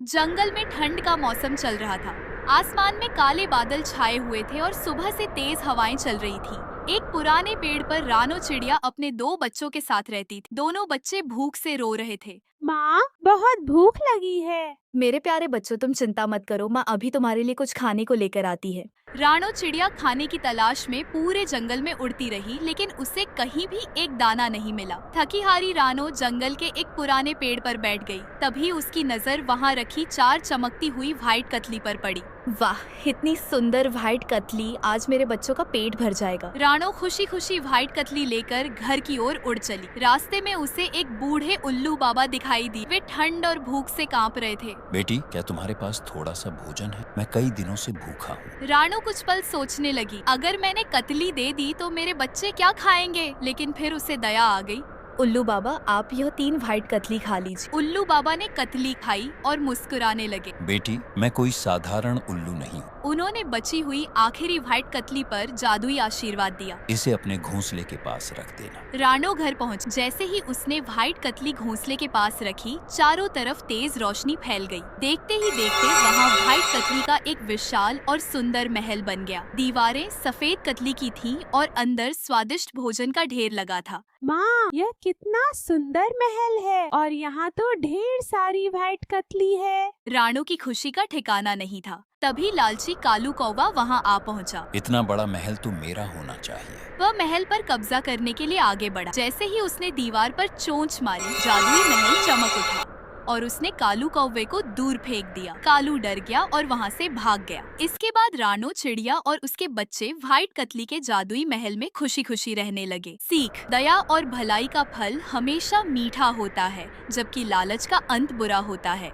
जंगल में ठंड का मौसम चल रहा था। आसमान में काले बादल छाए हुए थे और सुबह से तेज हवाएं चल रही थी। एक पुराने पेड़ पर रानो चिड़िया अपने दो बच्चों के साथ रहती थी। दोनों बच्चे भूख से रो रहे थे। माँ, बहुत भूख लगी है। मेरे प्यारे बच्चों, तुम चिंता मत करो, माँ अभी तुम्हारे लिए कुछ खाने को लेकर आती है। रानो चिड़िया खाने की तलाश में पूरे जंगल में उड़ती रही, लेकिन उसे कहीं भी एक दाना नहीं मिला। थकी हारी रानो जंगल के एक पुराने पेड़ पर बैठ गई। तभी उसकी नजर वहाँ रखी चार चमकती हुई व्हाइट कतली पर पड़ी। वाह, इतनी सुंदर व्हाइट कतली, आज मेरे बच्चों का पेट भर जाएगा। रानो खुशी खुशी व्हाइट कतली लेकर घर की ओर उड़ चली। रास्ते में उसे एक बूढ़े उल्लू बाबा दिखाई दी। वे ठंड और भूख से कांप रहे थे। बेटी, क्या तुम्हारे पास थोड़ा सा भोजन है? मैं कई दिनों से भूखा हूँ। रानो कुछ पल सोचने लगी, अगर मैंने कतली दे दी तो मेरे बच्चे क्या खाएंगे। लेकिन फिर उसे दया आ गई। उल्लू बाबा, आप यह 3 व्हाइट कतली खा लीजिए। उल्लू बाबा ने कतली खाई और मुस्कुराने लगे। बेटी, मैं कोई साधारण उल्लू नहीं। उन्होंने बची हुई आखिरी व्हाइट कतली पर जादुई आशीर्वाद दिया। इसे अपने घोंसले के पास रख देना। रानो घर पहुंच। जैसे ही उसने व्हाइट कतली घोंसले के पास रखी, चारों तरफ तेज रोशनी फैल गई। देखते ही देखते वहाँ व्हाइट कतली का एक विशाल और सुंदर महल बन गया। दीवारें सफेद कतली की थीं और अंदर स्वादिष्ट भोजन का ढेर लगा था। माँ, यह कितना सुंदर महल है और यहाँ तो ढेर सारी व्हाइट कतली है। रानो की खुशी का ठिकाना नहीं था। तभी लालची कालू कौवा वहाँ आ पहुँचा। इतना बड़ा महल तो मेरा होना चाहिए। वह महल पर कब्जा करने के लिए आगे बढ़ा। जैसे ही उसने दीवार पर चोंच मारी, जादुई महल चमक उठा और उसने कालू कौवे को दूर फेंक दिया। कालू डर गया और वहाँ से भाग गया। इसके बाद रानो चिड़िया और उसके बच्चे व्हाइट कतली के जादुई महल में खुशी खुशी रहने लगे। सीख: दया और भलाई का फल हमेशा मीठा होता है, जबकि लालच का अंत बुरा होता है।